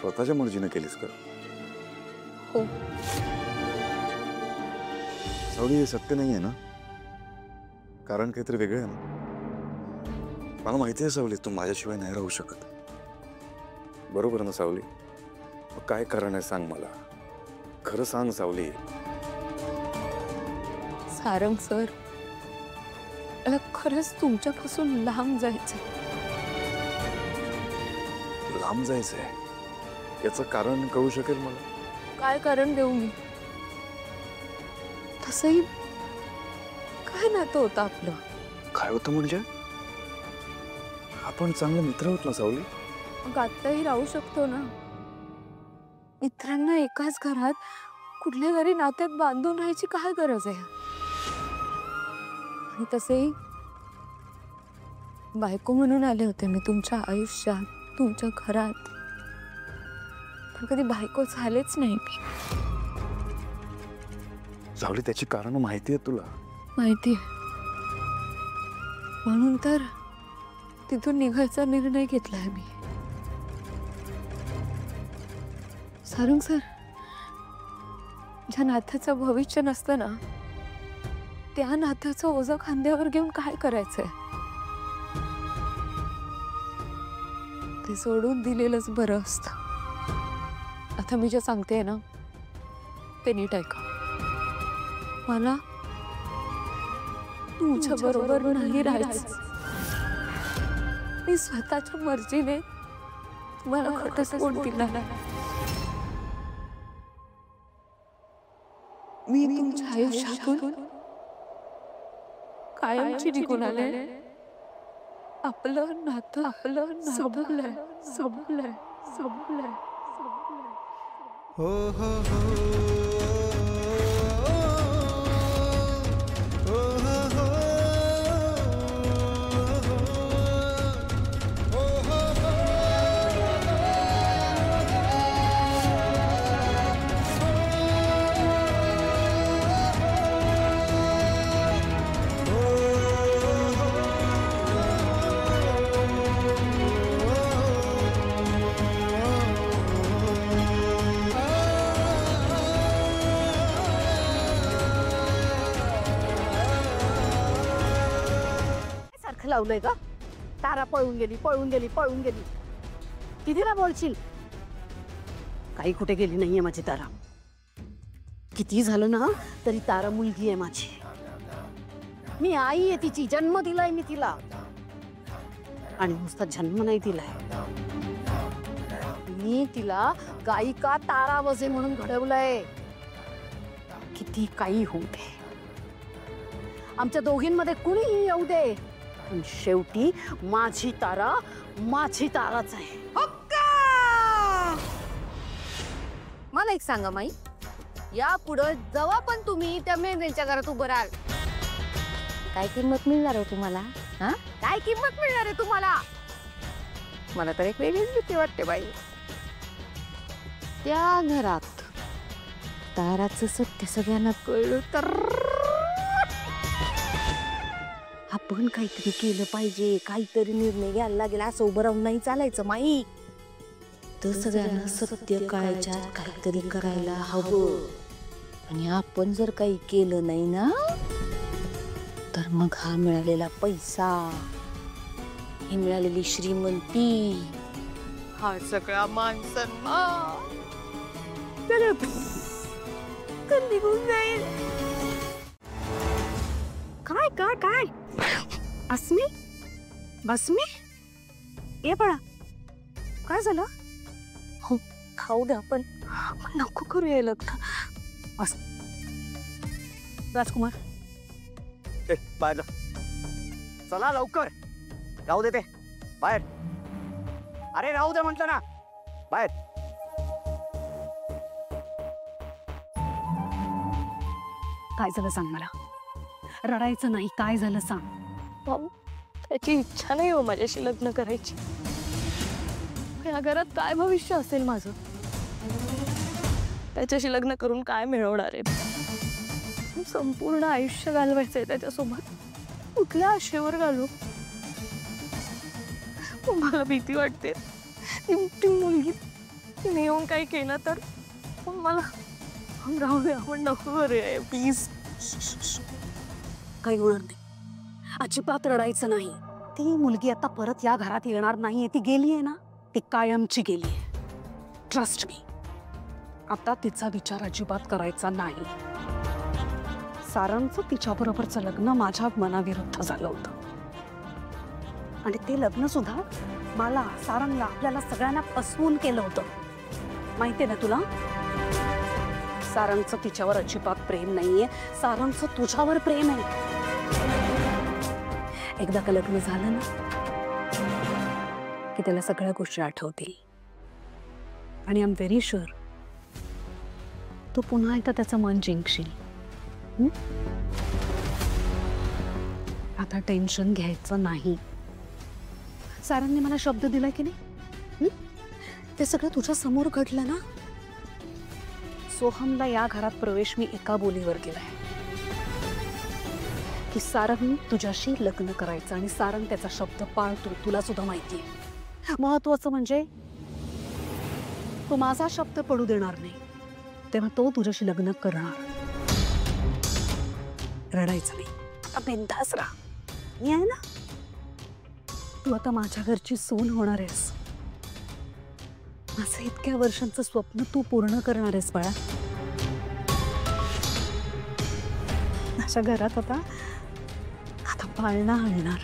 स्वतःच्या मर्जीने केलीस का? हो. सावली, हे सत्य नाहीये ना? कारण काहीतरी वेगळं आहे ना? मला माहिती आहे सावली, तू माझ्याशिवाय नाही राहू शकत. बरोबर ना सावली? काय कारण आहे सांग मला. खरं सांग सावली. सारंग सर, मला खरंच तुमच्यापासून लांब जायचंय. लांब जायचंय? याचं कारण कळू शकेल मला? काय कारण देऊ मी? तसंही काय नातं होतं आपलं? काय होतं म्हणजे? आपण चांगले मित्र होत ना सावली? मग आत्ताही राहू शकतो ना. मित्रांना एकाच घरात कुठल्या तरी नात्यात बांधून राहायची काय गरज आहे? आणि तसेही बायको म्हणून आले होते मी तुमच्या आयुष्यात, तुमच्या घरात. पण कधी बायको झालेच नाही मी. सावली, त्याची कारण माहिती आहे तुला? माहिती आहे. म्हणून तर तिथून निघायचा निर्णय घेतलाय मी. सारंग सर, ज्या नात्याचं भविष्य नसतं ना, त्या नात्याचं ओझं खांद्यावर घेऊन काय करायचंय? ते सोडून दिलेलंच बरं असतं. आता मी जे सांगते ना, ते नीट ऐका. मला तुमच्या बरोबर नाही राहायचं. मी स्वतःच्या मर्जीने तुम्हाला घटस्फोट दिला. मी तुमच्या आयुष्यातून कायमची निघून आले. आपलं नातं संपलंय. हो हो हो लावलंय का? तारा पळून गेली. कितीला बोलशील? काही कुठे गेली नाहीये माझी तारा. किती झालं ना तरी तारा मुलगी आहे माझी. मी आई आहे तिची. जन्म दिलाय मी तिला. आणि नुसता जन्म नाही दिलाय, मी तिला गायिका तारा वजे म्हणून घडवलंय. किती काही होऊ दे, आमच्या दोघींमध्ये कुणीही येऊ दे, पण शेवटी माझी तारा माझी ताराच आहे. मला एक सांगा माई, या पुढे जेव्हा पण तुम्ही त्या मेंढ्यांच्या घरात उभं राहाल, काय किंमत मिळणार आहे तुम्हाला? हा, काय किंमत मिळणार आहे तुम्हाला? मला तर एक वेगळीच भीती वाटते बाई. त्या घरात ताराचं सत्य सगळ्यांना कळलं तर आपण काहीतरी केलं पाहिजे. काहीतरी निर्णय घ्यायला लागेल. असं उभं राहून नाही चालायचं माई. तर सगळ्यांना सत्य कळायच्या काहीतरी करायला हवं. आणि आपण जर काही केलं नाही ना, तर मग हा मिळालेला पैसा, ही मिळालेली श्रीमंती, हा सगळा मान सन्मान निघून जाईल. काय काय काय अस्मी, बसमी, ये पळा. काय झालं? हो, खाऊ द्या पण नको करूया लग्न. राजकुमार, बाहेर चला लवकर. राहू दे ते बाहेर. अरे राहू दे म्हटलं ना, बाहेर. काय झालं सांग मला. रडायचं नाही. काय झालं सांग. त्याची इच्छा नाही हो माझ्याशी लग्न करायची. या घरात काय भविष्य असेल माझं? त्याच्याशी लग्न करून काय मिळवणार आहे? संपूर्ण आयुष्य घालवायचंय त्याच्यासोबत. कुठल्या आशेवर घालू? मला भीती वाटते. ती मुलगी तिने येऊन काही केलं तर मला राहू दे, आपण नको रे प्लीज. काही होणार नाही, अजिबात रडायचं नाही. ती मुलगी आता परत या घरात येणार नाहीये. ती गेली आहे ना, ती कायमची गेली आहे. Trust me. आता तिचा विचार अजिबात करायचा नाही. सारंगचं तिच्याबरोबरचं लग्न माझ्या मनाविरुद्ध झालं होतं आणि ते लग्न सुद्धा मला, सारंगला, आपल्याला सगळ्यांना फसवून केलं होतं. माहितीये ना तुला? सारंगचं तिच्यावर अजिबात प्रेम नाहीये. सारंगचं तुझ्यावर प्रेम आहे. एकदा का लग्न झालं ना की त्याला सगळ्या गोष्टी आठवतील आणि आय एम व्हेरी शुअर तू पुन्हा एकदा त्याचं मन जिंकशील. आता टेन्शन घ्यायचं नाही. सारंगने मला शब्द दिला की नाही, ते सगळं तुझ्या समोर घडलं ना. सोहमला या घरात प्रवेश मी एका बोलीवर केलाय की सारंग तुझ्याशी लग्न करायचं आणि सारंग त्याचा शब्द पाळतो. तुला सुद्धा माहितीये. महत्वाचं म्हणजे तो माझा शब्द पडू देणार नाही, तेव्हा तो तुझ्याशी लग्न करणार. रडायचं नाही, आता बिनधास्त राहा. मी आहे ना. तू आता माझ्या घरची सून होणार आहेस. माझं इतक्या वर्षांचं स्वप्न तू पूर्ण करणार आहेस बाळा. माझ्या घरात आता पाळणा आणणार.